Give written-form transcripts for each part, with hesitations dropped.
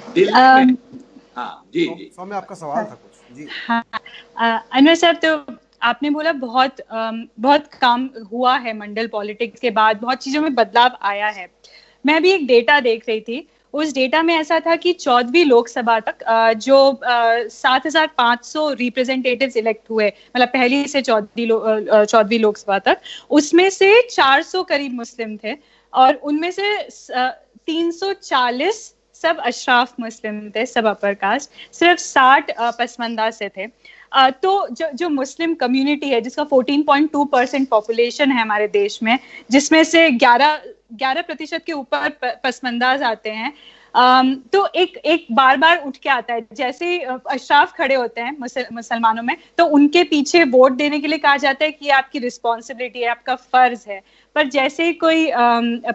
दिल्ली में। हाँ जी जी, सौम्य आपका सवाल था कुछ जी। हाँ, अनवर साहब, तो आपने बोला बहुत काम हुआ है मंडल पॉलिटिक्स के बाद, बहुत चीजों में बदलाव आया है। मैं भी एक डेटा देख रही थी, उस डेटा में ऐसा था कि 14वीं लोकसभा तक जो 7,500 रिप्रेजेंटेटिव्स इलेक्ट हुए, मतलब पहली से 14वीं लोकसभा तक, उसमें से 400 करीब मुस्लिम थे और उनमें से 340 सब अशराफ मुस्लिम थे, सब अपर कास्ट, सिर्फ 60 पसमंदा से थे। तो जो मुस्लिम कम्युनिटी है, जिसका 14.2% पॉपुलेशन है हमारे देश में, जिसमें से 11% के ऊपर पसमंदाज आते हैं, तो एक बार बार उठ के आता है, जैसे ही अशराफ खड़े होते हैं मुसलमानों में, तो उनके पीछे वोट देने के लिए कहा जाता है कि ये आपकी रिस्पॉन्सिबिलिटी है, आपका फर्ज है। पर जैसे ही कोई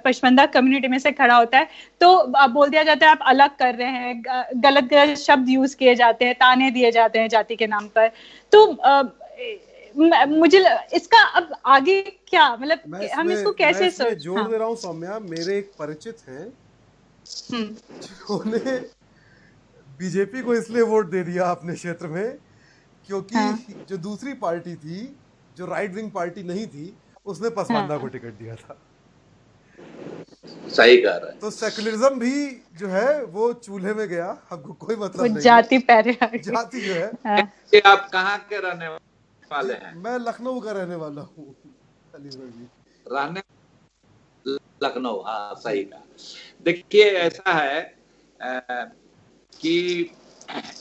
पशमंदा कम्युनिटी में से खड़ा होता है तो बोल दिया जाता है आप अलग कर रहे हैं, गलत गलत शब्द यूज किए जाते हैं, ताने दिए जाते हैं जाति के नाम पर। तो मुझे इसका अब आगे क्या, मतलब हम इसको कैसे जोड़ दे रहा हूँ सौम्या। मेरे एक परिचित हैं जिन्होंने बीजेपी को इसलिए वोट दे दिया अपने क्षेत्र में क्योंकि जो दूसरी पार्टी थी, जो राइट विंग पार्टी नहीं थी, उसने पसमानदा को टिकट दिया था। सही कह रहे हैं। तो सेकुलरिज्म भी जो है वो चूल्हे में गया, हमको कोई मतलब नहीं। जाति पैरे जाति जो है। आप कहाँ के रहने वाले हैं? मैं लखनऊ का रहने वाला हूँ। रहने लखनऊ, हाँ सही कहा। देखिए ऐसा है कि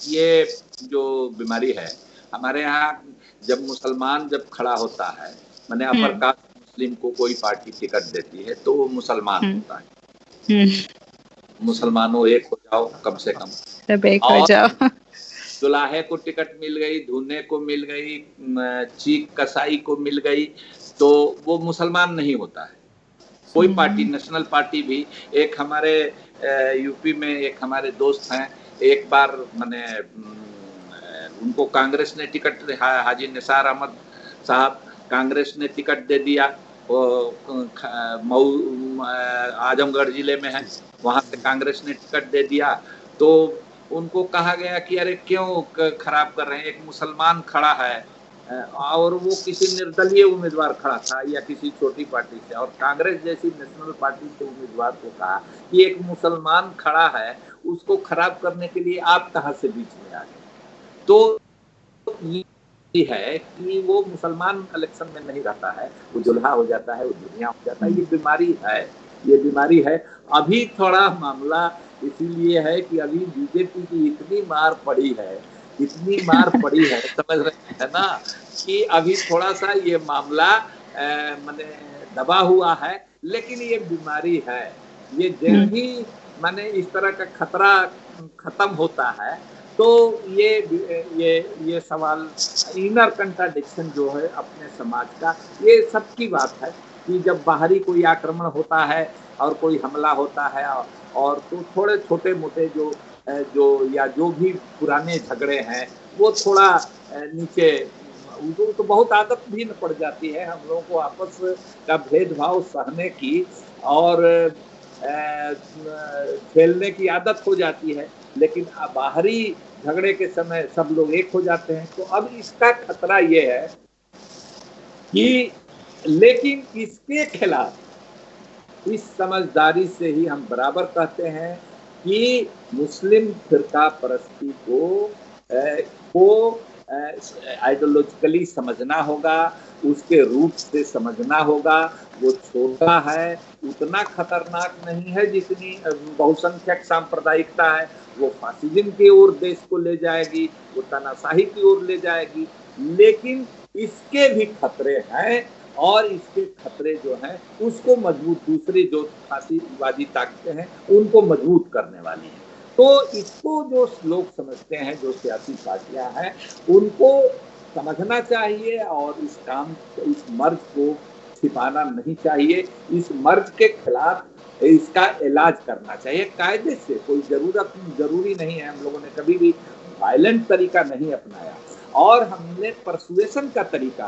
ये जो बीमारी है हमारे यहाँ, जब मुसलमान जब खड़ा होता है, माने अपर कास्ट मुस्लिम को कोई पार्टी टिकट देती है तो वो मुसलमान होता है। मुसलमानों एक हो जाओ, कम से कम सब एक हो जाओ। दुल्हे को टिकट मिल गई, धूने को मिल गई, चीख कसाई को मिल गई, तो वो मुसलमान नहीं होता है। कोई पार्टी, नेशनल पार्टी भी, एक हमारे यूपी में एक हमारे दोस्त हैं, एक बार मैंने उनको कांग्रेस ने टिकट, हाजी निसार अहमद साहब, कांग्रेस ने टिकट दे दिया। आजमगढ़ जिले में है, वहां से कांग्रेस ने टिकट दे दिया। तो उनको कहा गया कि अरे क्यों खराब कर रहे हैं, एक मुसलमान खड़ा है, और वो किसी निर्दलीय उम्मीदवार खड़ा था या किसी छोटी पार्टी से, और कांग्रेस जैसी नेशनल पार्टी के उम्मीदवार को कहा कि एक मुसलमान खड़ा है, उसको खराब करने के लिए आप कहां से बीच में आ गए। तो ये है कि वो मुसलमान इलेक्शन में नहीं रहता है, वो जुल्हा हो जाता है, वो दुनिया हो जाता है। ये बीमारी है, ये बीमारी है। अभी थोड़ा मामला इसीलिए है कि अभी बीजेपी की इतनी मार पड़ी है, इतनी मार पड़ी है, समझ रहे हैं ना, कि अभी थोड़ा सा ये मामला माने दबा हुआ है। लेकिन ये बीमारी है, ये जब भी माने इस तरह का खतरा खत्म होता है तो ये सवाल, इनर कंट्राडिक्शन जो है अपने समाज का, ये सबकी बात है कि जब बाहरी कोई आक्रमण होता है और कोई हमला होता है और तो थोड़े छोटे मोटे जो या जो भी पुराने झगड़े हैं वो थोड़ा नीचे, उनको तो बहुत आदत भी न पड़ जाती है हम लोगों को आपस का भेदभाव सहने की और खेलने की आदत हो जाती है, लेकिन बाहरी झगड़े के समय सब लोग एक हो जाते हैं। तो अब इसका खतरा ये है कि, लेकिन इसके खिलाफ इस समझदारी से ही हम बराबर कहते हैं कि मुस्लिम फिरका परस्ती को आइडियोलॉजिकली समझना होगा, उसके रूट से समझना होगा। वो छोटा है, उतना खतरनाक नहीं है जितनी बहुसंख्यक सांप्रदायिकता है। वो फासिज्म की ओर देश को ले जाएगी, वो तानाशाही की ओर ले जाएगी, लेकिन इसके भी खतरे हैं और इसके खतरे जो हैं उसको मजबूत, दूसरी जो फासीवादी ताकतें हैं उनको मजबूत करने वाली है। तो इसको जो लोग समझते हैं, जो सियासी पार्टियां हैं, उनको समझना चाहिए और इस मर्ज को छिपाना नहीं चाहिए। इस मर्ज के खिलाफ इसका इलाज करना चाहिए कायदे से। कोई जरूरी नहीं है, हम लोगों ने कभी भी वायलेंट तरीका नहीं अपनाया और हमने परसुएशन का तरीका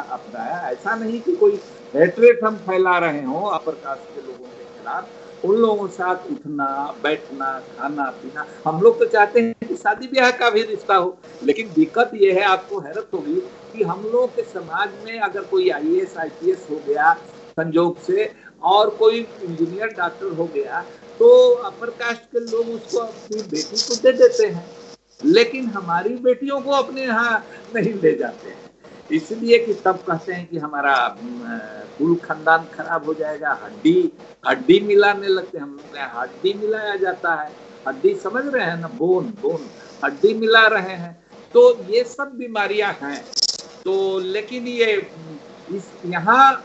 अपनाया। ऐसा नहीं कि कोई हेट्रेट हम फैला रहे हो अपर कास्ट के लोगों के खिलाफ। उन लोगों के साथ उठना बैठना खाना पीना, हम लोग तो चाहते हैं कि शादी ब्याह का भी रिश्ता हो, लेकिन दिक्कत ये है, आपको हैरत होगी कि हम लोग के समाज में अगर कोई IAS IPS हो गया संजोग से और कोई इंजीनियर डॉक्टर हो गया तो अपर कास्ट के लोग उसको अपनी बेटी को दे देते हैं, लेकिन हमारी बेटियों को अपने यहाँ नहीं ले जाते हैं, इसलिए कि तब कहते हैं कि हमारा कुल खानदान खराब हो जाएगा। हड्डी मिलाने लगते हैं, हम लोग यहाँ हड्डी मिलाया जाता है। हड्डी समझ रहे हैं ना, बोन हड्डी मिला रहे हैं। तो ये सब बीमारियां हैं। तो लेकिन ये यहाँ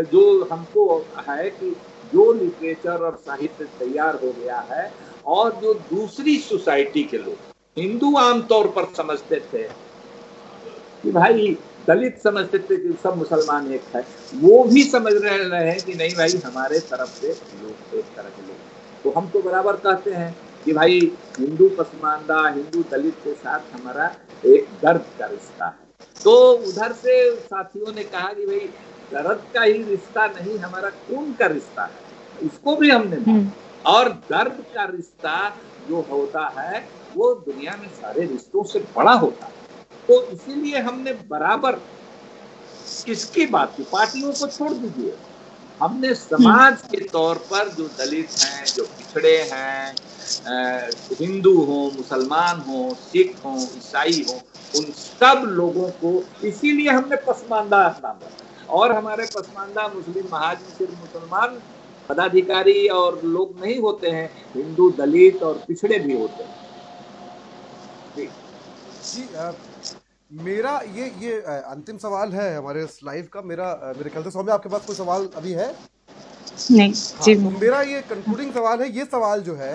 जो हमको है कि जो लिटरेचर और साहित्य तैयार हो गया है और जो दूसरी सोसाइटी के लोग, हिंदू आमतौर पर समझते थे कि भाई, दलित समझते थे कि सब मुसलमान एक है, वो भी समझ रहे हैं कि नहीं भाई, हमारे तरफ से लोग एक तरह के लोग। तो हम तो बराबर कहते हैं कि भाई हिंदू पसमानदा, हिंदू दलित के साथ हमारा एक दर्द का रिश्ता है। तो उधर से साथियों ने कहा कि भाई दर्द का ही रिश्ता नहीं, हमारा खून का रिश्ता है, इसको भी हमने माना। और दर्द का रिश्ता जो होता है वो दुनिया में सारे रिश्तों से बड़ा होता है। तो इसीलिए हमने बराबर किसकी बात की, पार्टियों को छोड़ दीजिए, हमने समाज के तौर पर जो दलित हैं, जो पिछड़े हैं, हिंदू हो, मुसलमान हो, सिख हो, ईसाई हो, उन सब लोगों को इसीलिए हमने पसमानदा नाम रखा। और हमारे पसमानदा मुस्लिम महाज में सिर्फ मुसलमान पदाधिकारी और लोग नहीं होते हैं, हिंदू दलित और पिछड़े भी होते हैं। जी, मेरा ये अंतिम सवाल है हमारे इस लाइव का। मेरे ख्याल से सौम्या आपके पास कोई सवाल अभी है? नहीं जी। तो मेरा ये कंक्लूडिंग सवाल है। ये सवाल जो है,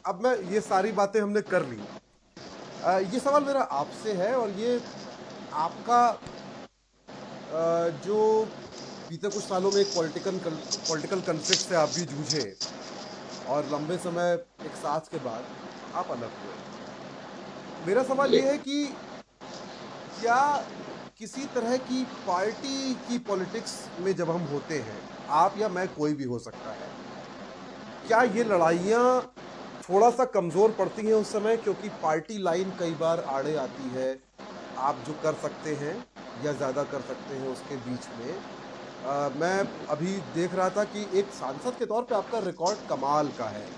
अब मैं ये सारी बातें हमने कर ली, ये सवाल मेरा आपसे है और ये आपका जो बीते कुछ सालों में एक पॉलिटिकल कन्फ्लिक्ट से आप भी जूझे और लंबे समय एक साथ के बाद आप अलग हुए। मेरा सवाल ये है कि क्या किसी तरह की पार्टी की पॉलिटिक्स में जब हम होते हैं, आप या मैं, कोई भी हो सकता है, क्या ये लड़ाइयाँ थोड़ा सा कमज़ोर पड़ती हैं उस समय, क्योंकि पार्टी लाइन कई बार आड़े आती है, आप जो कर सकते हैं या ज़्यादा कर सकते हैं उसके बीच में। मैं अभी देख रहा था कि एक सांसद के तौर पे आपका रिकॉर्ड कमाल का है।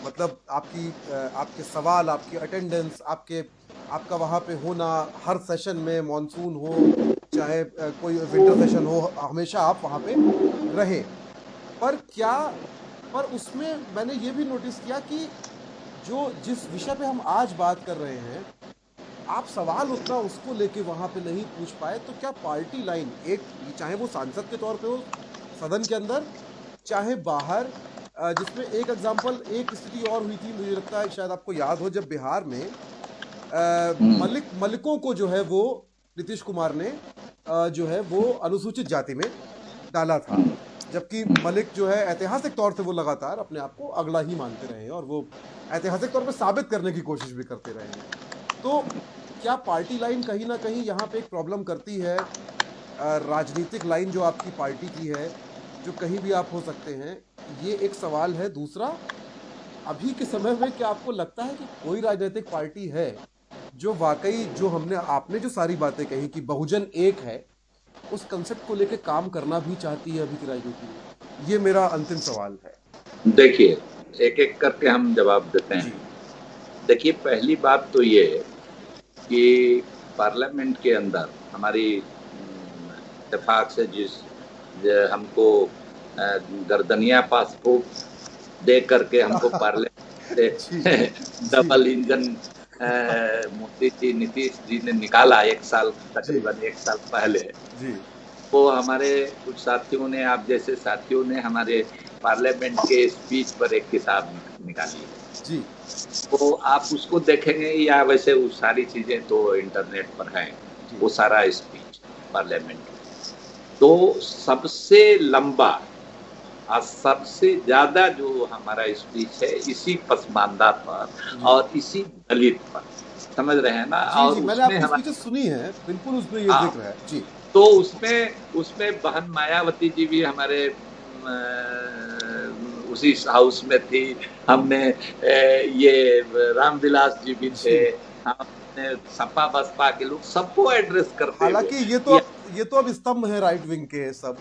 मतलब आपके सवाल, आपकी अटेंडेंस, आपका वहाँ पे होना, हर सेशन में, मॉनसून हो चाहे कोई विंटर सेशन हो, हमेशा आप वहाँ पे रहे। पर उसमें मैंने ये भी नोटिस किया कि जिस विषय पे हम आज बात कर रहे हैं, आप सवाल उतना उसको लेके वहाँ पे नहीं पूछ पाए। तो क्या पार्टी लाइन, एक चाहे वो सांसद के तौर पे हो सदन के अंदर, चाहे बाहर, जिसमें एक एग्जांपल, एक स्थिति और हुई थी, मुझे लगता है शायद आपको याद हो, जब बिहार में मलिकों को जो है वो नीतीश कुमार ने जो है वो अनुसूचित जाति में डाला था, जबकि मलिक जो है ऐतिहासिक तौर से वो लगातार अपने आप को अगला ही मानते रहे हैं और वो ऐतिहासिक तौर पे साबित करने की कोशिश भी करते रहे हैं। तो क्या पार्टी लाइन कहीं ना कहीं यहाँ पे एक प्रॉब्लम करती है? राजनीतिक लाइन जो आपकी पार्टी की है, जो कहीं भी आप हो सकते हैं, ये एक सवाल है। दूसरा, अभी के समय में क्या आपको लगता है कि कोई राजनीतिक पार्टी है जो वाकई जो आपने जो सारी बातें कही कि बहुजन एक है, उस कंसेप्ट को लेके काम करना भी चाहती है अभी की राजनीति में? ये मेरा अंतिम सवाल है। देखिए, एक एक करके हम जवाब देते हैं। देखिए, पहली बात तो ये है कि पार्लियामेंट के अंदर हमारी इत्तेफाक से हमको गर्दनिया पासपोर्ट दे करके हमको पार्लियामेंट से डबल इंजन मोदी जी, नीतीश जी ने निकाला तकरीबन एक साल पहले। वो हमारे कुछ साथियों ने, आप जैसे साथियों ने हमारे पार्लियामेंट के स्पीच पर एक किताब निकाली है, तो आप उसको देखेंगे या वैसे वो सारी चीजें तो इंटरनेट पर हैं, वो सारा स्पीच पार्लियामेंट में। तो सबसे लंबा और सबसे ज्यादा जो हमारा स्पीच है इसी पसमानदा पर और इसी दलित पर, समझ रहे हैं ना। और मैंने आपकी स्पीचेस सुनी है, बिल्कुल उसमें ये जिक्र है जी। तो उसमें बहन मायावती जी भी हमारे उसी हाउस में थी। हमने ये रामविलास जी भी थे, हमने सपा बसपा के लोग सबको एड्रेस करते। हालांकि ये तो अब स्तंभ है राइट विंग के, सब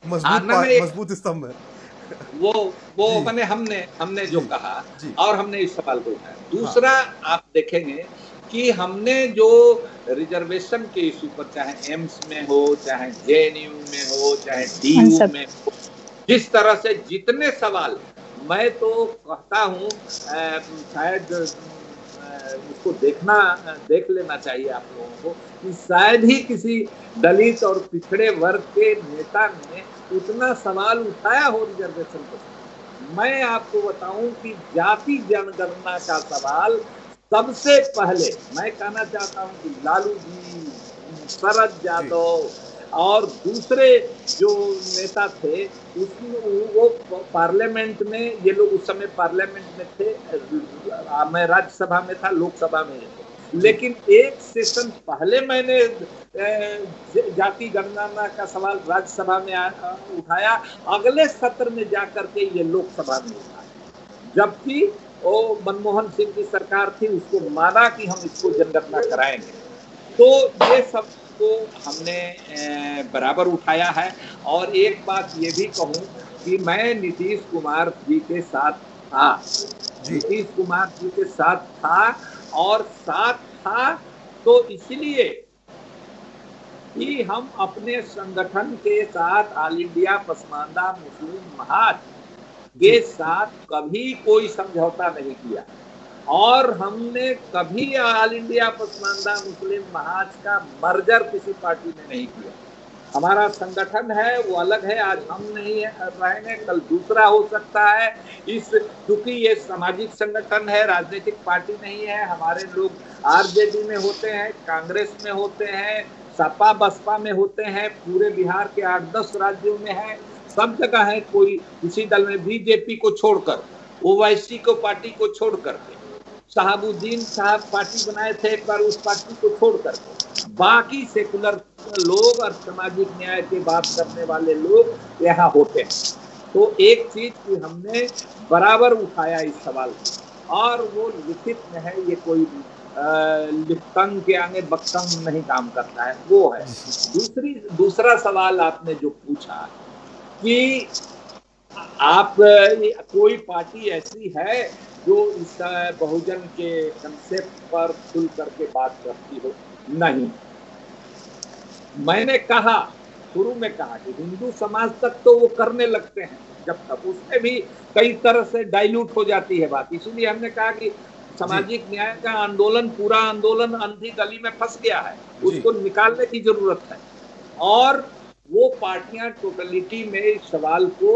मजबूत स्तंभ है। वो मैंने हमने जो कहा और हमने इस सवाल को उठाया। दूसरा, आप देखेंगे कि हमने जो रिजर्वेशन के इशू पर, चाहे एम्स में हो, चाहे जेएनयू में हो, चाहे डीयू में हो, जिस तरह से जितने सवाल, मैं तो कहता हूँ शायद उसको देख लेना चाहिए आप लोगों को कि शायद ही किसी दलित और पिछड़े वर्ग के नेता ने उतना सवाल उठाया हो रिजर्वेशन पर। मैं आपको बताऊं कि जाति जनगणना का सवाल सबसे पहले, मैं कहना चाहता हूं कि लालू जी, शरद यादव और दूसरे जो नेता थे, वो पार्लियामेंट में, ये लोग उस समय पार्लियामेंट में थे, मैं राज्यसभा में था, लोकसभा में, लेकिन एक सेशन पहले मैंने जाति गणना का सवाल राज्यसभा में उठाया, अगले सत्र में जाकर के ये लोकसभा में उठाया, जबकि वो मनमोहन सिंह की सरकार थी, उसको माना कि हम इसको जनगणना कराएंगे। तो ये सब को हमने बराबर उठाया है। और एक बात ये भी कहूं कि मैं नीतीश कुमार जी के साथ था, नीतीश कुमार जी के साथ था, और साथ था तो इसलिए कि हम अपने संगठन के साथ, ऑल इंडिया पसमानदा मुस्लिम महाज के साथ कभी कोई समझौता नहीं किया, और हमने कभी ऑल इंडिया पसमानदा मुस्लिम महाज का मर्जर किसी पार्टी में नहीं किया। हमारा संगठन है वो अलग है, आज हम नहीं रहेंगे, कल दूसरा हो सकता है। क्योंकि ये सामाजिक संगठन है, राजनीतिक पार्टी नहीं है। हमारे लोग आरजेडी में होते हैं, कांग्रेस में होते हैं, सपा बसपा में होते हैं, पूरे बिहार के 8-10 राज्यों में है, सब जगह है। कोई किसी दल में, बीजेपी को छोड़कर, ओवैसी को पार्टी को छोड़कर, शहाबुद्दीन साहब पार्टी बनाए थे एक बार, उस पार्टी को छोड़कर बाकी सेकुलर लोग और सामाजिक न्याय की बात करने वाले लोग यहाँ होते हैं। तो एक चीज की हमने बराबर उठाया इस सवाल को, और वो लिखित में है, ये कोई लिखतंग के आगे बक्तंग नहीं काम करता है, वो है। दूसरा सवाल आपने जो पूछा कि आप कोई पार्टी ऐसी है जो इस बहुजन के कंसेप्ट पर खुल करके बात करती हो, नहीं। मैंने कहा, शुरू में कहा कि हिंदू समाज तक तो वो करने लगते हैं, जब तक उसमें भी कई तरह से डाइल्यूट हो जाती है बात। इसलिए हमने कहा कि सामाजिक न्याय का आंदोलन, पूरा आंदोलन अंधी गली में फंस गया है, उसको निकालने की जरूरत है। और वो पार्टियां टोटलिटी में इस सवाल को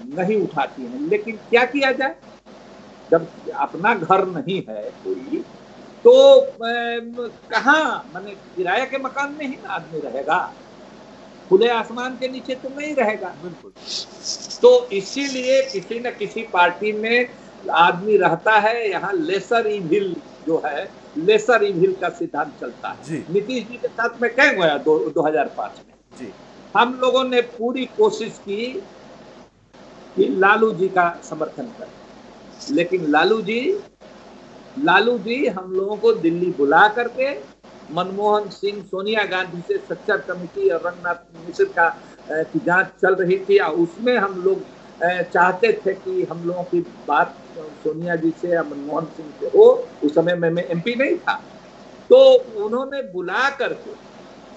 नहीं उठाती हैं। लेकिन क्या किया जाए, जब अपना घर नहीं है कोई, तो कहाँ, माने किराए के मकान में ही ना आदमी रहेगा। खुले आसमान के नीचे तो नहीं रहेगा। बिल्कुल। तो इसीलिए किसी न किसी पार्टी में आदमी रहता है, यहाँ लेसर इविल जो है, लेसर इविल का सिद्धांत चलता है। नीतीश जी के साथ में क्या गया 2005 में जी। हम लोगों ने पूरी कोशिश की कि लालू जी का समर्थन करें, लेकिन लालू जी हम लोगों को दिल्ली बुला करके मनमोहन सिंह, सोनिया गांधी से सच्चर कमेटी और रंगनाथ मिश्र का की जांच चल रही थी, और उसमें हम लोग चाहते थे कि हम लोगों की बात सोनिया जी से या मनमोहन सिंह से हो। उस समय मैं एमपी नहीं था, तो उन्होंने बुला करके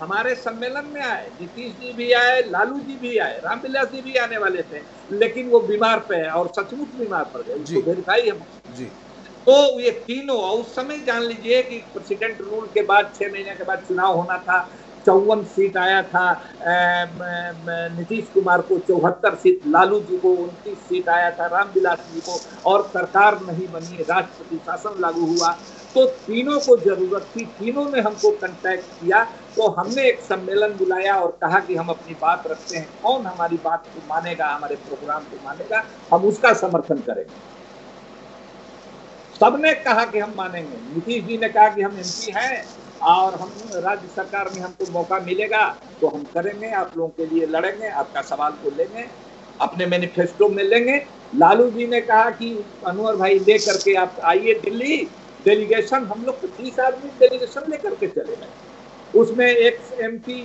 हमारे सम्मेलन में आए, नीतीश जी भी आए, लालू जी भी आए, रामविलास जी भी आने वाले थे, लेकिन वो बीमार पे है और सचमुच बीमार पड़ गए, उसको वेरीफाई हम जी। तो ये तीनों, उस समय जान लीजिए कि प्रेसिडेंट रूल के बाद 6 महीने के बाद चुनाव होना था, 54 सीट आया था नीतीश कुमार को, 74 सीट, लालू जी को 29 सीट आया था, रामविलास जी को, और सरकार नहीं बनी, राष्ट्रपति शासन लागू हुआ। तो तीनों को जरूरत थी, तीनों ने हमको कांटेक्ट किया, तो हमने एक सम्मेलन बुलाया और कहा कि हम अपनी बात रखते हैं, कौन हमारी बात को मानेगा, हमारे प्रोग्राम को मानेगा, हम उसका समर्थन करेंगे। सबने कहा कि हम मानेंगे। नीतीश जी ने कहा कि हम एमपी हैं और हम राज्य सरकार में हमको मौका मिलेगा तो हम करेंगे, आप लोगों के लिए लड़ेंगे, आपका सवाल को लेंगे, अपने मैनिफेस्टो में लेंगे। लालू जी ने कहा कि अनवर भाई ले करके आप आइए दिल्ली, डेलीगेशन, हम लोग 30 आदमी डेलीगेशन लेकर के चले गए। उसमें एक एमपी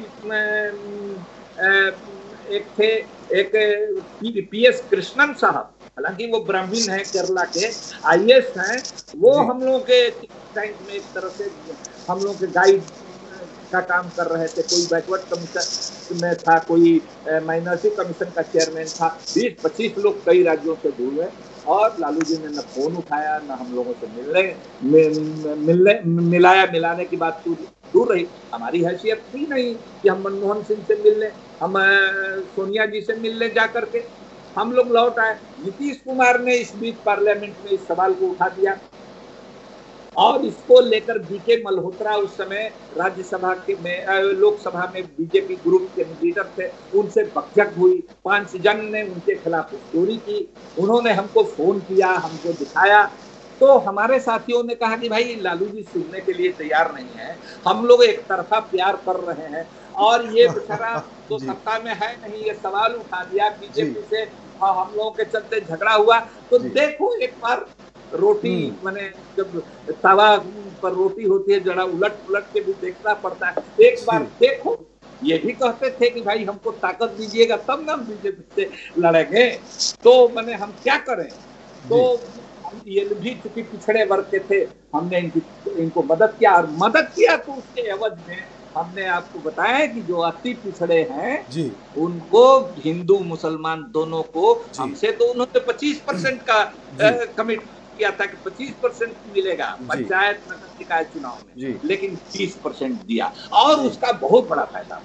एक थे, एक पीएस कृष्णन साहब, हालांकि वो ब्राह्मण है, केरला के आईएएस हैं, वो हम लोगों के टैंक में एक तरह से हम लोगों के गाइड का काम कर रहे थे। कोई बैकवर्ड कमीशन में था, कोई माइनॉरिटी कमीशन का चेयरमैन था। 20-25 लोग कई राज्यों से हुए और लालू जी ने न फोन उठाया, न हम लोगों से मिलाने की बात दूर रही। हमारी हैसियत थी नहीं कि हम मनमोहन सिंह से मिलने, हम सोनिया जी से मिलने जा करके हम लोग लौट आए। नीतीश कुमार ने इस बीच पार्लियामेंट में इस सवाल को उठा दिया और इसको लेकर बीके मल्होत्रा उस समय राज्यसभा के में, लोकसभा में बीजेपी ग्रुप के लीडर थे, उनसे बकझक हुई। 5 जन ने उनके खिलाफ स्टोरी की, उन्होंने हमको फोन किया, हमको दिखाया, तो हमारे साथियों ने कहा कि भाई लालू जी सुनने के लिए तैयार नहीं है, हम लोग एक तरफा प्यार कर रहे हैं और ये बेचारा तो सत्ता में है नहीं, ये सवाल उठा दिया बीजेपी से, हम लोगों के चलते झगड़ा हुआ। तो देखो एक बार रोटी मैंने जब तवा पर रोटी होती है जरा उलट पुलट के भी देखना पड़ता है, एक बार देखो। ये भी कहते थे कि भाई हमको ताकत दीजिएगा तब ना हम बीजेपी से लड़ेंगे, तो मैंने हम क्या करें। तो ये भी चूंकि पिछड़े वर्ग के थे, हमने इनको मदद किया, और मदद किया तो उसके एवज में हमने आपको बताया है कि जो अति पिछड़े हैं जी, उनको हिंदू मुसलमान दोनों को, हमसे तो उन्होंने 25% का कमिट किया था कि 25% मिलेगा पंचायत नगर निकाय चुनाव में, लेकिन 30% दिया और उसका बहुत बड़ा फायदा।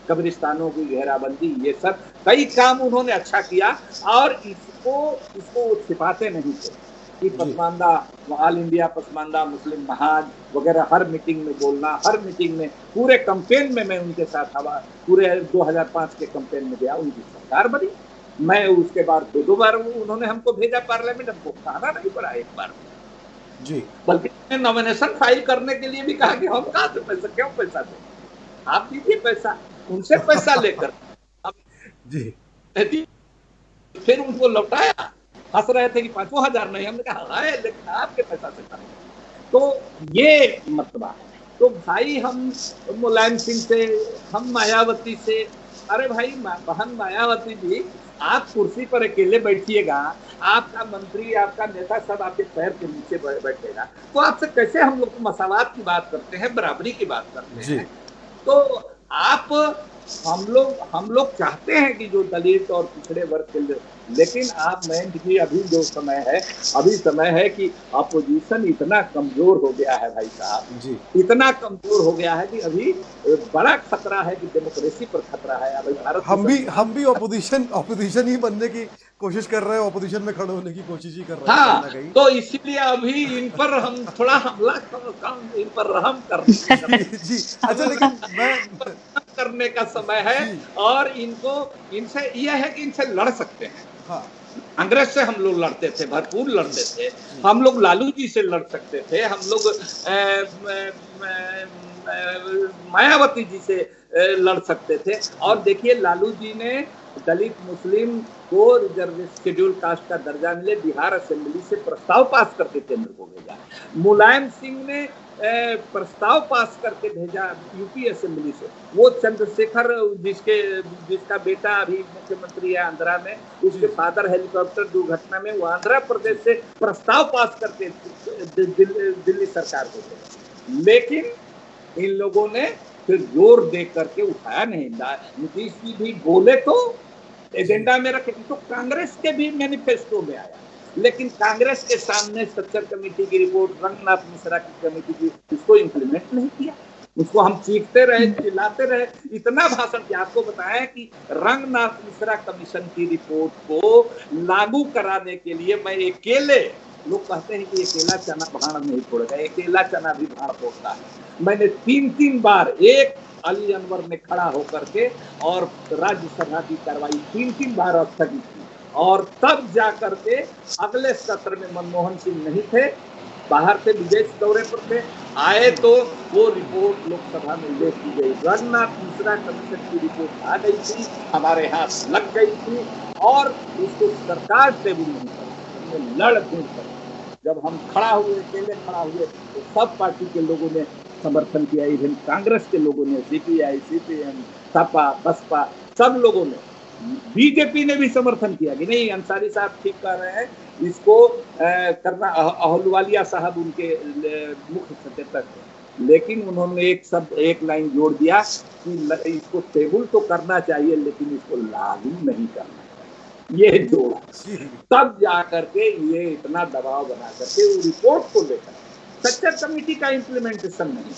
कब्रिस्तानों की घेराबंदी, ये सब कई काम उन्होंने अच्छा किया और इसको छिपाते नहीं थे कि पसमानदा, ऑल इंडिया पसमानदा मुस्लिम महाज वगैरह हर मीटिंग में बोलना, हर मीटिंग में, पूरे कैंपेन में मैं उनके साथ हवा, पूरे 2005 के कैंपेन में गया, उनकी सरकार बनी। मैं उसके बाद 2 बार उन्होंने हमको भेजा पार्लियामेंट, हमको खाना नहीं पड़ा एक बार जी, बल्कि नॉमिनेशन फाइल करने के लिए भी कहा कि हम कहाँ से पैसा, क्यों पैसा दे, आप दीजिए पैसा, उनसे पैसा लेकर जी, फिर उनको लौटाया। हंस रहे थे कि 5,000 नहीं, हमने कहा है लेकिन आपके पैसा से करेंगे। तो ये मतलब है। तो भाई हम मुलायम सिंह से, हम मायावती से, अरे भाई बहन मायावती जी, आप कुर्सी पर अकेले बैठिएगा, आपका मंत्री, आपका नेता सब आपके पैर के नीचे बैठेगा, तो आपसे कैसे हम लोग मसावात की बात करते हैं, बराबरी की बात करते हैं। तो आप हम लोग चाहते हैं कि जो दलित और पिछड़े वर्ग के लोग, लेकिन आप मैन की अभी जो समय है कि अपोजिशन इतना कमजोर हो गया है भाई साहब जी, इतना कमजोर हो गया है कि अभी बड़ा खतरा है कि डेमोक्रेसी पर खतरा है। अभी भारत हम भी ऑपोजिशन ही बनने की कोशिश कर रहे हैं, ऑपोजिशन में खड़े होने की कोशिश ही कर रहे हैं। हाँ, तो इसलिए अभी इन पर हम थोड़ा हमला इन पर रहम कर जी। अच्छा, लेकिन मैं करने का समय है और इनसे यह है कि इनसे लड़ सकते हैं। हाँ। कांग्रेस से हम लोग लड़ते थे, भरपूर लड़ते थे, हम लोग लालू जी से लड़ सकते थे, हम लोग मायावती जी से लड़ सकते थे। और देखिए लालू जी ने दलित मुस्लिम को रिजर्व शेड्यूल कास्ट का दर्जा मिले बिहार असेंबली से प्रस्ताव पास करके केंद्र को भेजा। मुलायम सिंह ने प्रस्ताव पास करके भेजा यूपी असेंबली से। वो चंद्रशेखर जिसका बेटा अभी मुख्यमंत्री है आंध्रा में, उसके फादर हेलीकॉप्टर दुर्घटना में वो आंध्र प्रदेश से प्रस्ताव पास करके दिल्ली सरकार को भेजा। लेकिन इन लोगों ने फिर जोर दे करके उठाया नहीं। नीतीश जी भी बोले तो एजेंडा में रखे, तो कांग्रेस के भी मैनिफेस्टो में आया, लेकिन कांग्रेस के सामने स्ट्रक्चर कमेटी की रिपोर्ट, रंगनाथ मिश्रा की कमेटी की, उसको इम्प्लीमेंट नहीं किया। उसको हम चीखते रहे, चिल्लाते रहे, इतना भाषण किया। आपको बताया कि रंगनाथ मिश्रा कमीशन की रिपोर्ट को लागू कराने के लिए मैं अकेले, लोग कहते हैं कि अकेला चना भाड़ नहीं फोड़ेगा, अकेला चना भी भाड़ फोड़ता है। मैंने 3 बार, एक अली अनवर ने खड़ा होकर के और राज्यसभा की कार्रवाई 3 बार स्थगित की, और तब जाकर के अगले सत्र में मनमोहन सिंह नहीं थे, बाहर से विदेश दौरे पर थे, आए तो वो रिपोर्ट लोकसभा में ले दी गई। रंगनाथ मिश्रा कमीशन की रिपोर्ट आ गई थी, हमारे हाथ लग गई थी, और उसको सरकार से भी नहीं कर लड़ नहीं कर। जब हम खड़ा हुए, अकेले खड़ा हुए, तो सब पार्टी के लोगों ने समर्थन किया, इवन कांग्रेस के लोगों ने, सीपीआई, सीपीएम, सपा, बसपा, सब लोगों ने, बीजेपी ने भी समर्थन किया कि नहीं अंसारी साहब ठीक कर रहे हैं, इसको करना। अहलुवालिया साहब उनके मुख्य सचेतक थे, लेकिन उन्होंने एक लाइन जोड़ दिया कि इसको टेबल तो करना चाहिए लेकिन इसको लागू नहीं करना चाहिए, ये जोड़ा। तब जाकर के ये इतना दबाव बना करके वो रिपोर्ट को लेकर स्ट्रक्चर कमेटी का इम्प्लीमेंटेशन नहीं।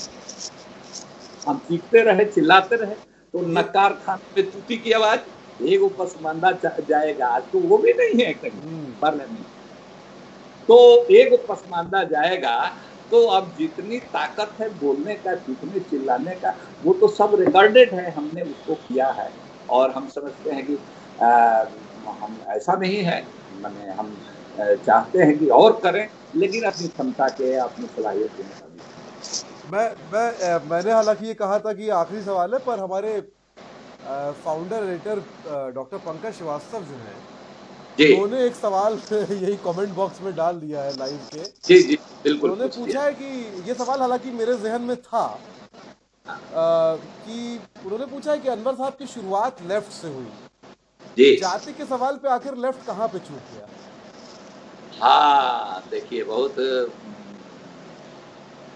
हम सीखते रहे, चिल्लाते रहे, तो नकार खान में तूती की आवाज, एक पसमानदा जाएगा, आज तो वो भी नहीं है कहीं पार्लियामेंट, तो एक पसमानदा जाएगा। तो अब जितनी ताकत है बोलने का, जितने चिल्लाने का, वो तो सब रिकॉर्डेड है, हमने उसको किया है। और हम समझते हैं कि हम ऐसा नहीं है, मैंने हम चाहते हैं कि और करें, लेकिन अपनी क्षमता के, अपनी सलाहियत के मुताबिक। मैंने हालांकि ये कहा था कि आखिरी सवाल है, पर हमारे founder editor doctor Pankaj Srivastava जो है, उन्होंने एक सवाल यही कमेंट बॉक्स में डाल दिया है लाइव के। जी बिल्कुल। उन्होंने पूछा है कि ये सवाल हालांकि मेरे जहन में था कि उन्होंने पूछा है कि अनवर साहब की शुरुआत लेफ्ट से हुई जी, जाति के सवाल पे आखिर लेफ्ट कहाँ पे छूट गया? हाँ देखिए,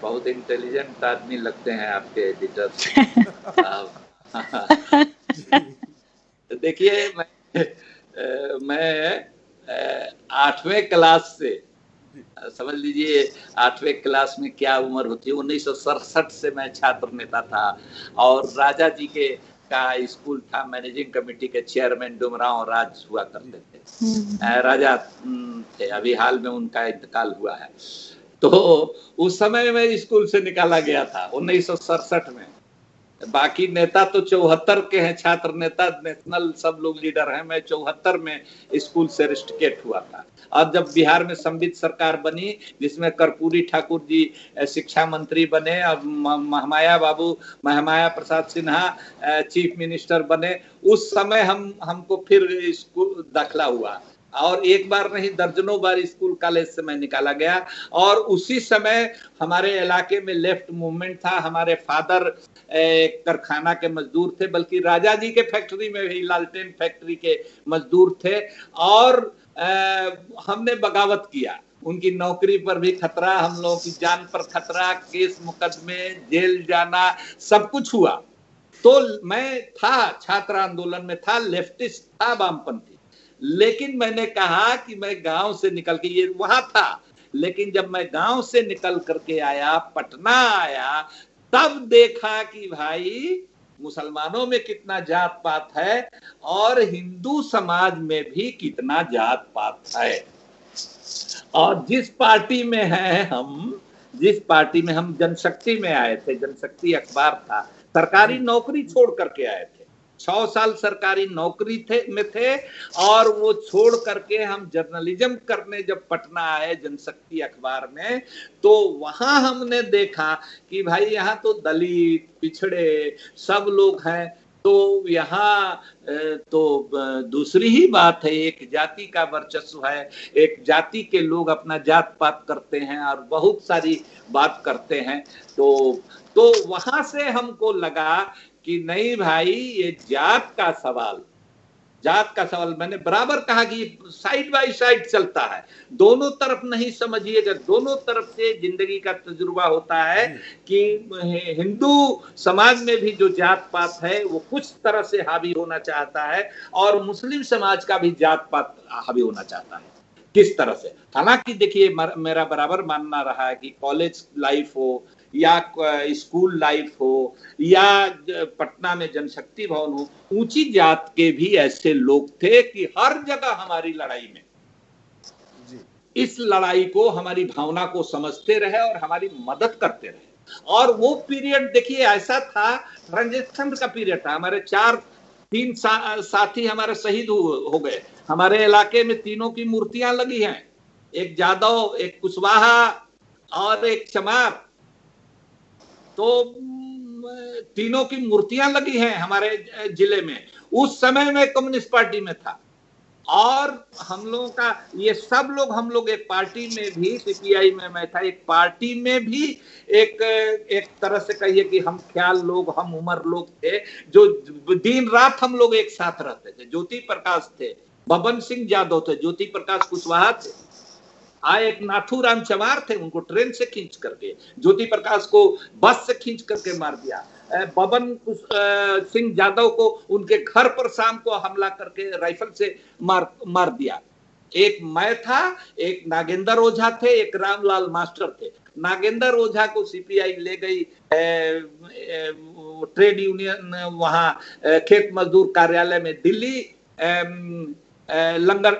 बहुत इंटेलिजेंट आदमी लगते हैं आपके एडिटर। देखिए, मैं 8वें क्लास से, समझ लीजिए 8वें क्लास में क्या उम्र होती है, 1967 से मैं छात्र नेता था, और राजा जी के का स्कूल था, मैनेजिंग कमेटी के चेयरमैन डुमराव राज हुआ करते थे, राजा थे, अभी हाल में उनका इंतकाल हुआ है। तो उस समय में स्कूल से निकाला गया था 1967 में। बाकी नेता तो 74 के हैं, छात्र नेता नेशनल सब लोग लीडर हैं, मैं 74 में स्कूल से रिस्ट्रिकेट हुआ था। अब जब बिहार में संवित सरकार बनी, जिसमें कर्पूरी ठाकुर जी शिक्षा मंत्री बने, अब महामाया प्रसाद सिन्हा चीफ मिनिस्टर बने, उस समय हमको फिर स्कूल दाखिला हुआ, और एक बार नहीं दर्जनों बार स्कूल कॉलेज से मैं निकाला गया। और उसी समय हमारे इलाके में लेफ्ट मूवमेंट था। हमारे फादर कारखाना के मजदूर थे, बल्कि राजा जी के फैक्ट्री में भी, लालटेन फैक्ट्री के मजदूर थे, और हमने बगावत किया। उनकी नौकरी पर भी खतरा, हम लोगों की जान पर खतरा, केस मुकदमे, जेल जाना, सब कुछ हुआ। तो मैं था, छात्र आंदोलन में था, लेफ्टिस्ट था, वामपंथी, लेकिन मैंने कहा कि मैं गांव से निकल के, ये वहां था, लेकिन जब मैं गांव से निकल करके आया, पटना आया, तब देखा कि भाई मुसलमानों में कितना जात पात है और हिंदू समाज में भी कितना जात पात है। और जिस पार्टी में है हम, जिस पार्टी में हम जनशक्ति में आए थे, जनशक्ति अखबार था, सरकारी नौकरी छोड़ करके आए थे, 6 साल सरकारी नौकरी में थे, और वो छोड़ करके हम जर्नलिज्म करने जब पटना आए जनशक्ति अखबार में, तो वहां हमने देखा कि भाई यहाँ तो दलित पिछड़े सब लोग हैं। तो यहाँ तो दूसरी ही बात है, एक जाति का वर्चस्व है, एक जाति के लोग अपना जात पात करते हैं और बहुत सारी बात करते हैं। तो वहां से हमको लगा कि नहीं भाई, ये जात का सवाल मैंने बराबर कहा कि साइड बाय साइड चलता है, दोनों तरफ नहीं समझिएगा, दोनों तरफ से जिंदगी का तजुर्बा होता है कि हिंदू समाज में भी जो जात पात है वो कुछ तरह से हावी होना चाहता है, और मुस्लिम समाज का भी जात पात हावी होना चाहता है। किस तरह से, हालांकि देखिए मेरा बराबर मानना रहा है कि कॉलेज लाइफ हो या स्कूल लाइफ हो या पटना में जनशक्ति भवन हो, ऊंची जात के भी ऐसे लोग थे कि हर जगह हमारी लड़ाई में इस लड़ाई को, हमारी भावना को समझते रहे और हमारी मदद करते रहे। और वो पीरियड देखिए ऐसा था, ट्रांजिशन का पीरियड था। हमारे 3 साथी हमारे शहीद हो गए। हमारे इलाके में तीनों की मूर्तियां लगी हैं, एक जादव, एक कुशवाहा और एक चमार। तो तीनों की मूर्तियां लगी हैं हमारे जिले में। उस समय में कम्युनिस्ट पार्टी में था, और हम लोगों का ये सब लोग, हम लोग एक पार्टी में भी, सीपीआई में मैं था, एक पार्टी में भी एक तरह से कहिए कि हम ख्याल लोग, हम उम्र लोग थे, जो दिन रात हम लोग एक साथ रहते थे। ज्योति प्रकाश थे, बबन सिंह यादव थे, ज्योति प्रकाश कुशवाहा थे, एक नाथूराम चमार थे, उनको ट्रेन से खींच करके, ज्योति प्रकाश को बस से खींच करके मार दिया, बबन सिंह यादव को उनके घर पर शाम को हमला करके राइफल से मार दिया। एक मैं था, एक नागेंद्र ओझा थे, एक रामलाल मास्टर थे। नागेंद्र ओझा को सीपीआई ले गई ट्रेड यूनियन, वहां खेत मजदूर कार्यालय में दिल्ली, लंगर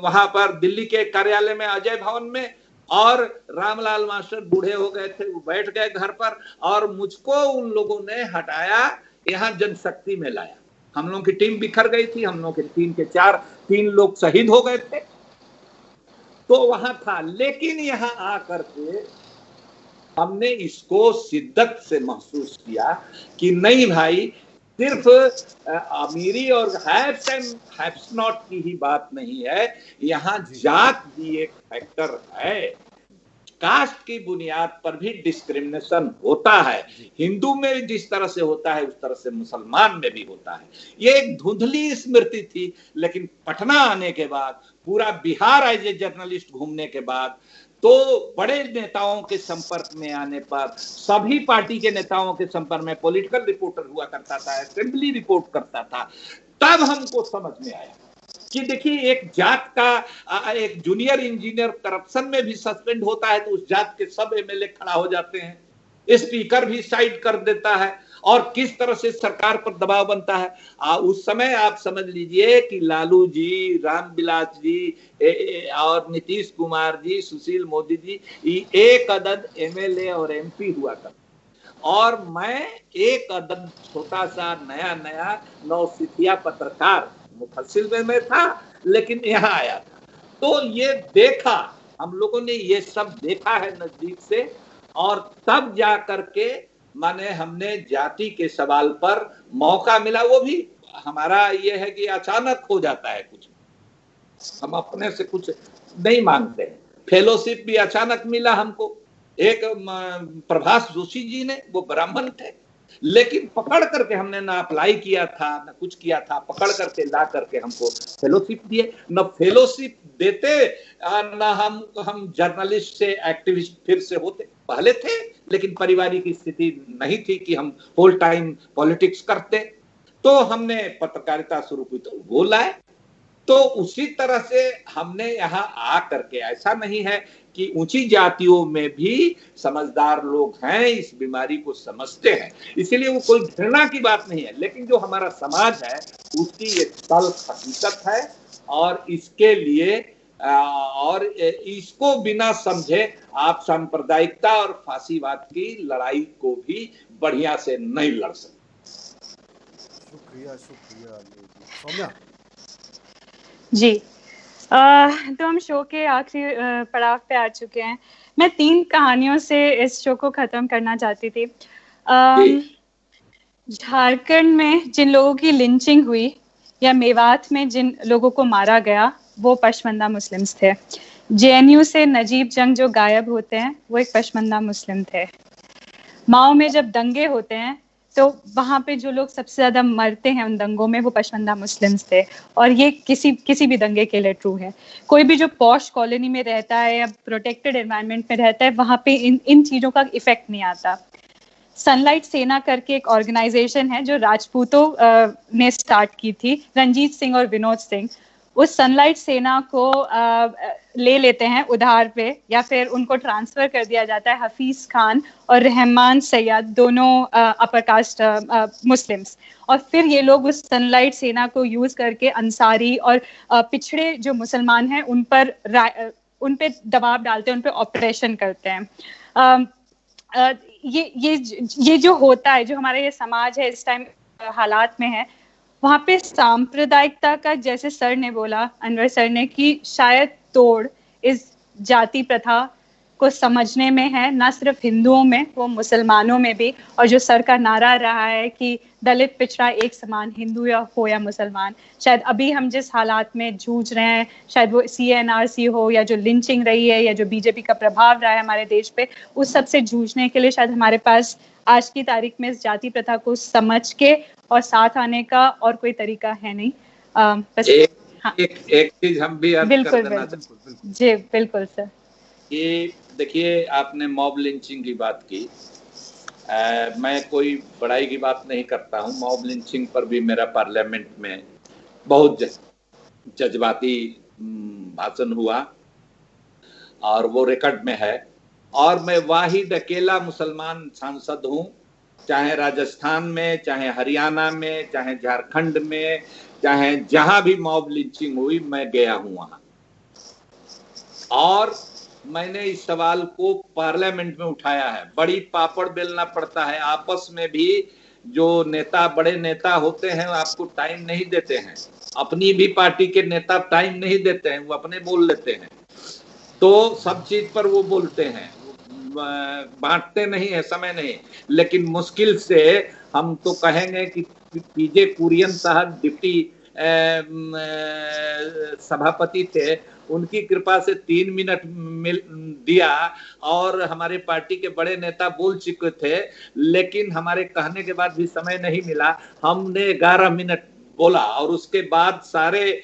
वहां पर दिल्ली के कार्यालय में अजय भवन में, और रामलाल मास्टर बूढ़े हो गए थे, वो बैठ गए घर पर, और मुझको उन लोगों ने हटाया, यहाँ जनशक्ति में लाया। हम लोगों की टीम बिखर गई थी, हम लोगों के 3 लोग शहीद हो गए थे, तो वहां था। लेकिन यहाँ आकर के हमने इसको शिद्दत से महसूस किया कि नहीं भाई, सिर्फ अमीरी और हैव्स एंड हैव्स नॉट की ही बात नहीं है, यहाँ जात भी एक फैक्टर है। कास्ट की बुनियाद पर भी डिस्क्रिमिनेशन होता है। हिंदू में जिस तरह से होता है उस तरह से मुसलमान में भी होता है। ये एक धुंधली स्मृति थी, लेकिन पटना आने के बाद, पूरा बिहार एज ए जर्नलिस्ट घूमने के बाद, तो बड़े नेताओं के संपर्क में आने पर, सभी पार्टी के नेताओं के संपर्क में, पॉलिटिकल रिपोर्टर हुआ करता था, असेंबली रिपोर्ट करता था, तब हमको समझ में आया कि देखिए, एक जात का एक जूनियर इंजीनियर करप्शन में भी सस्पेंड होता है तो उस जात के सब एमएलए खड़ा हो जाते हैं, स्पीकर भी साइड कर देता है, और किस तरह से सरकार पर दबाव बनता है। उस समय आप समझ लीजिए कि लालू जी, रामविलास जी और नीतीश कुमार जी, सुशील मोदी जी, एक अदद एमएलए और एमपी हुआ था, और मैं एक अदद छोटा सा नया नौसिखिया पत्रकार, मुफस्सिल में मैं था, लेकिन यहाँ आया था। तो ये देखा, हम लोगों ने ये सब देखा है नजदीक से, और तब जा करके माने हमने जाति के सवाल पर मौका मिला। वो भी हमारा ये है कि अचानक हो जाता है कुछ, हम अपने से कुछ नहीं मांगते हैं। फेलोशिप भी अचानक मिला हमको, एक प्रभास जोशी जी ने, वो ब्राह्मण थे, लेकिन पकड़ करके हमने ना अप्लाई किया था ना कुछ किया था, पकड़ करके ला करके हमको फेलोशिप दिए। न फेलोशिप देते ना हम जर्नलिस्ट से एक्टिविस्ट फिर से होते, पहले थे, लेकिन पारिवारिक स्थिति नहीं थी कि हम फुल टाइम पॉलिटिक्स करते, तो हमने पत्रकारिता शुरू की तो वो लाए। तो उसी तरह से हमने यहाँ आ करके, ऐसा नहीं है कि ऊंची जातियों में भी समझदार लोग हैं, इस बीमारी को समझते हैं, इसीलिए वो कोई घृणा की बात नहीं है, लेकिन जो हमारा समाज है उसकी ये तल्ख हकीकत है, और इसके लिए और इसको बिना समझे आप सांप्रदायिकता और फांसीवाद की लड़ाई को भी बढ़िया से नहीं लड़ सकते। शुक्रिया शुक्रिया जी। सौम्या जी, तो हम शो के आखिरी पड़ाव पे आ चुके हैं। मैं 3 कहानियों से इस शो को खत्म करना चाहती थी। झारखंड में जिन लोगों की लिंचिंग हुई या मेवात में जिन लोगों को मारा गया वो पशमंदा मुस्लिम्स थे। जेएनयू से नजीब जंग जो गायब होते हैं वो एक पशमंदा मुस्लिम थे। माओ में जब दंगे होते हैं तो वहाँ पे जो लोग सबसे ज्यादा मरते हैं उन दंगों में वो पशमंदा मुस्लिम्स थे। और ये किसी भी दंगे के लिए ट्रू है। कोई भी जो पॉश कॉलोनी में रहता है या प्रोटेक्टेड एनवायरनमेंट में रहता है वहाँ पे इन चीजों का इफेक्ट नहीं आता। सनलाइट सेना करके एक ऑर्गेनाइजेशन है जो राजपूतों ने स्टार्ट की थी, रंजीत सिंह और विनोद सिंह। उस सनलाइट सेना को ले लेते हैं उधार पे या फिर उनको ट्रांसफर कर दिया जाता है हफीज खान और रहमान सैयद, दोनों अपर कास्ट मुस्लिम्स। और फिर ये लोग उस सनलाइट सेना को यूज करके अंसारी और पिछड़े जो मुसलमान हैं उन पे दबाव डालते हैं, उन पे ऑपरेशन करते हैं। ये जो होता है, जो हमारा ये समाज है इस टाइम हालात में है, वहाँ पे सांप्रदायिकता का, जैसे सर ने बोला, अनवर सर ने, कि शायद तोड़ इस जाति प्रथा को समझने में है, ना सिर्फ हिंदुओं में, वो मुसलमानों में भी। और जो सर का नारा रहा है कि दलित पिछड़ा एक समान, हिंदू या मुसलमान, शायद अभी हम जिस हालात में जूझ रहे हैं, शायद वो CNRC हो या जो लिंचिंग रही है या जो बीजेपी का प्रभाव रहा है हमारे देश पे, उस सब से जूझने के लिए शायद हमारे पास आज की तारीख में इस जाति प्रथा को समझ के और साथ आने का और कोई तरीका है नहीं। बस एक चीज हम भी अर्ज कर देना चाहते हैं। जी बिल्कुल सर। ये देखिए, आपने मॉब लिंचिंग की बात की। मैं कोई बड़ाई की बात नहीं करता हूँ। मॉब लिंचिंग पर भी मेरा पार्लियामेंट में बहुत जज्बाती भाषण हुआ और वो रिकॉर्ड में है। और मैं वाहिद अकेला मुसलमान सांसद हूँ, चाहे राजस्थान में, चाहे हरियाणा में, चाहे झारखंड में, चाहे जहां भी मॉब लिंचिंग हुई, मैं गया हूं वहां। और मैंने इस सवाल को पार्लियामेंट में उठाया है। बड़ी पापड़ बेलना पड़ता है। आपस में भी जो नेता, बड़े नेता होते हैं, आपको टाइम नहीं देते हैं। अपनी भी पार्टी के नेता टाइम नहीं देते हैं, वो अपने बोल लेते हैं। तो सब चीज पर वो बोलते हैं, बांटते नहीं है, समय नहीं। लेकिन मुश्किल से हम तो कहेंगे कि पीजे कुरियन साहब डिप्टी सभापति थे, उनकी कृपा से 3 मिनट दिया और हमारे पार्टी के बड़े नेता बोल चुके थे, लेकिन हमारे कहने के बाद भी समय नहीं मिला। हमने 11 मिनट बोला और उसके बाद सारे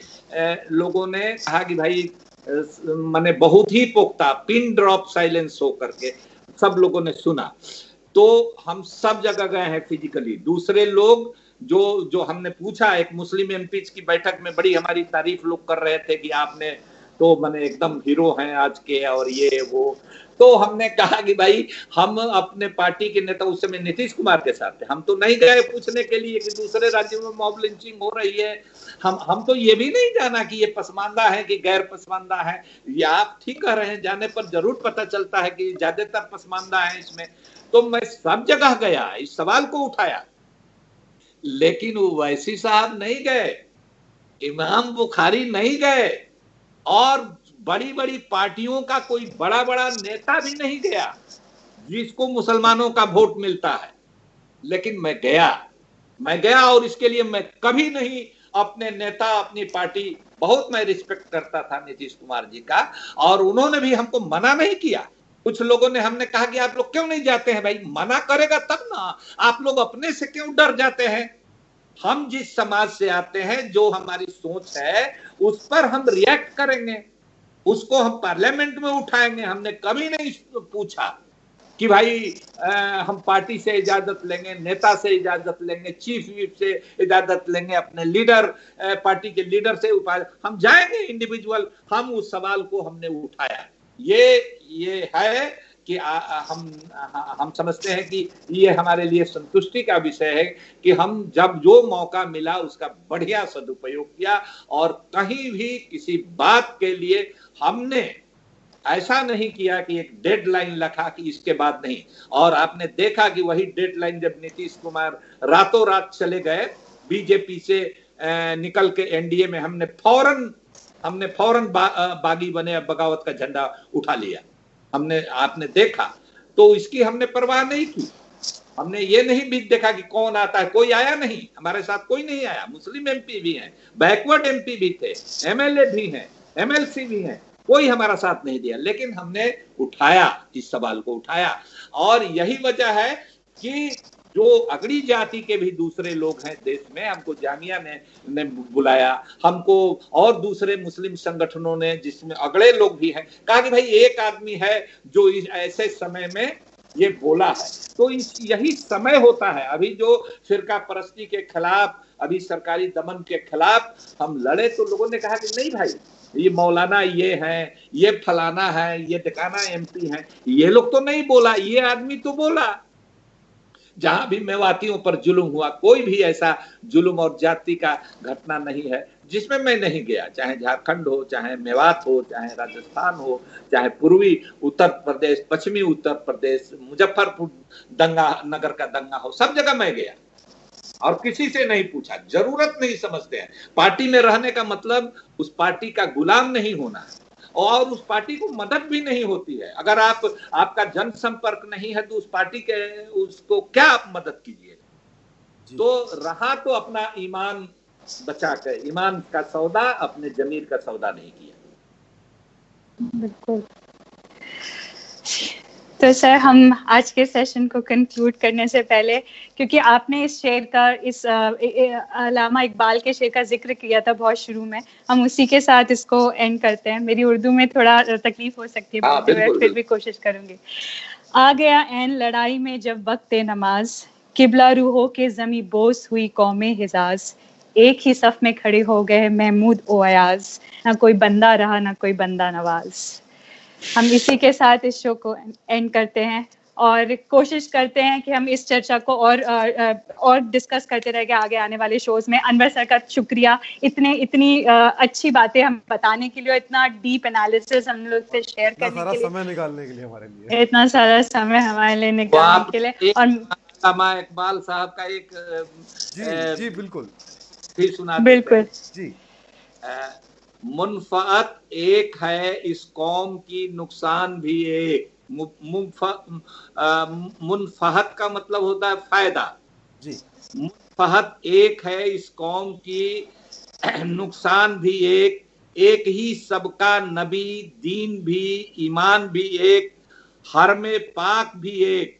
लोगों ने कहा कि भाई, मैंने बहुत ही पुख्ता पिन ड्रॉप साइलेंस हो करके सब लोगों ने सुना। तो हम सब जगह गए हैं फिजिकली। दूसरे लोग जो हमने पूछा, एक मुस्लिम एमपी की बैठक में बड़ी हमारी तारीफ लोग कर रहे थे कि आपने तो मैंने एकदम हीरो हैं आज के, और ये वो। तो हमने कहा कि भाई, हम अपने पार्टी के नेता, उस समय नीतीश कुमार के साथ थे, हम तो नहीं गए पूछने के लिए कि दूसरे राज्यों में मॉब लिंचिंग हो रही है। हम तो ये भी नहीं जाना कि ये पसमानदा है कि गैर पसमानदा है। ये आप ठीक कह रहे हैं, जाने पर जरूर पता चलता है कि ज्यादातर पसमानदा है इसमें। तो मैं सब जगह गया, इस सवाल को उठाया, लेकिन वो वैसी साहब नहीं गए, इमाम बुखारी नहीं गए, और बड़ी बड़ी पार्टियों का कोई बड़ा बड़ा नेता भी नहीं गया जिसको मुसलमानों का वोट मिलता है। लेकिन मैं गया और इसके लिए मैं कभी नहीं अपने नेता, अपनी पार्टी, बहुत मैं रिस्पेक्ट करता था नीतीश कुमार जी का, और उन्होंने भी हमको मना नहीं किया। कुछ लोगों ने, हमने कहा कि आप लोग क्यों नहीं जाते हैं? भाई मना करेगा तब ना, आप लोग अपने से क्यों डर जाते हैं? हम जिस समाज से आते हैं, जो हमारी सोच है, उस पर हम रिएक्ट करेंगे, उसको हम पार्लियामेंट में उठाएंगे। हमने कभी नहीं पूछा कि भाई हम पार्टी से इजाजत लेंगे, नेता से इजाजत लेंगे, चीफ व्हिप से इजाजत लेंगे, अपने लीडर, पार्टी के लीडर से हम जाएंगे इंडिविजुअल। हम उस सवाल को हमने उठाया। ये है कि हम समझते हैं कि ये हमारे लिए संतुष्टि का विषय है कि हम जब जो मौका मिला उसका बढ़िया सदुपयोग किया, और कहीं भी किसी बात के लिए हमने ऐसा नहीं किया कि एक डेडलाइन रखा कि इसके बाद नहीं। और आपने देखा कि वही डेडलाइन जब नीतीश कुमार रातों रात चले गए बीजेपी से निकल के एनडीए में, हमने फौरन बागी बने, बगावत का झंडा उठा लिया। आपने देखा, तो इसकी हमने परवाह नहीं की। हमने ये नहीं भी देखा कि कौन आता है, कोई आया नहीं, हमारे साथ कोई नहीं आया। मुस्लिम एमपी भी हैं, बैकवर्ड एमपी भी थे, एमएलए भी हैं, एमएलसी भी हैं, कोई हमारा साथ नहीं दिया, लेकिन हमने उठाया, इस सवाल को उठाया। और यही वजह है कि जो अगड़ी जाति के भी दूसरे लोग हैं देश में, हमको जामिया ने बुलाया, हमको और दूसरे मुस्लिम संगठनों ने जिसमें अगड़े लोग भी हैं, कहा कि भाई एक आदमी है जो इस ऐसे समय में ये बोला है। तो यही समय होता है। अभी जो फिरका परस्ती के खिलाफ, अभी सरकारी दमन के खिलाफ हम लड़े, तो लोगों ने कहा कि नहीं भाई, ये मौलाना ये है, ये फलाना है, ये टिकाना एमपी है, ये लोग तो नहीं बोला, ये आदमी तो बोला। जहां भी मेवातियों पर जुल्म हुआ, कोई भी ऐसा जुल्म और जाति का घटना नहीं है जिसमें मैं नहीं गया, चाहे झारखंड हो, चाहे मेवात हो, चाहे राजस्थान हो, चाहे पूर्वी उत्तर प्रदेश, पश्चिमी उत्तर प्रदेश, मुजफ्फरपुर दंगा, नगर का दंगा हो, सब जगह मैं गया और किसी से नहीं पूछा। जरूरत नहीं समझते हैं। पार्टी में रहने का मतलब उस पार्टी का गुलाम नहीं होना है, और उस पार्टी को मदद भी नहीं होती है। अगर आपका जनसंपर्क नहीं है तो उस पार्टी के उसको क्या आप मदद कीजिए। तो रहा तो अपना ईमान बचा कर, ईमान का सौदा, अपने जमीर का सौदा नहीं किया। बिल्कुल। तो सर, हम आज के सेशन को कंक्लूड करने से पहले, क्योंकि आपने इस शेर का, इस अल्लामा इकबाल के शेर का जिक्र किया था बहुत शुरू में, हम उसी के साथ इसको एंड करते हैं। मेरी उर्दू में थोड़ा तकलीफ हो सकती है बोलते हुए, फिर भी कोशिश करूंगी। आ गया ऐन लड़ाई में जब वक्त नमाज, किबला रूहों के जमी बोस हुई कौमे हिजाज, एक ही सफ में खड़े हो गए महमूद ओ अयाज, ना कोई बंदा रहा ना कोई बंदा नवाज। हम इसी के साथ इस शो को एंड करते हैं और कोशिश करते हैं कि हम इस चर्चा को और डिस्कस करते रहेंगे आगे आने वाले शोज में। अनवर सर का शुक्रिया, इतनी अच्छी बातें हम बताने के लिए, इतना डीप एनालिसिस हम लोग से शेयर करने के लिए, समय निकालने के लिए, हमारे लिए इतना सारा समय हमारे लिए निकालने के लिए। और अल्लामा इकबाल साहब का एक जी बिल्कुल भी सुना बिल्कुल जी। मुनफ़अत एक है इस कौम की, नुकसान भी एक। मुनफ़अत का मतलब होता है फायदा जी। मुनफ़अत एक है इस कौम की, नुकसान भी एक। एक ही सबका नबी, दीन भी, ईमान भी एक। हर में पाक भी एक,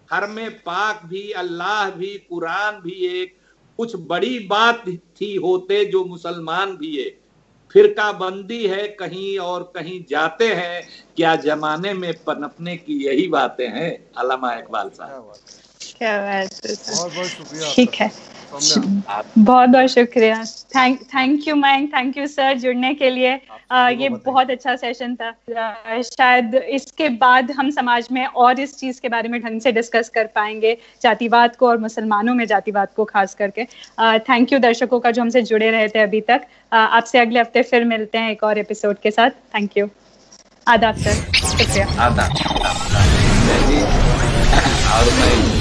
हर में पाक भी, अल्लाह भी, कुरान भी एक। कुछ बड़ी बात थी होते जो मुसलमान भी एक। फिरका बंदी है कहीं और कहीं जाते हैं, क्या जमाने में पनपने की यही बातें हैं। अल्लामा इकबाल साहब, क्या बात है, बहुत बहुत शुक्रिया। ठीक है, बहुत बहुत शुक्रिया। Thank you Mayank, thank you sir जुड़ने के लिए। ये बहुत अच्छा सेशन था। शायद इसके बाद हम समाज में और इस चीज के बारे में ढंग से डिस्कस कर पाएंगे, जातिवाद को और मुसलमानों में जातिवाद को खास करके। थैंक यू दर्शकों का जो हमसे जुड़े रहे थे अभी तक। आपसे अगले हफ्ते फिर मिलते हैं एक और एपिसोड के साथ। Thank you. आदाब सर, शुक्रिया। आदाब। और मैं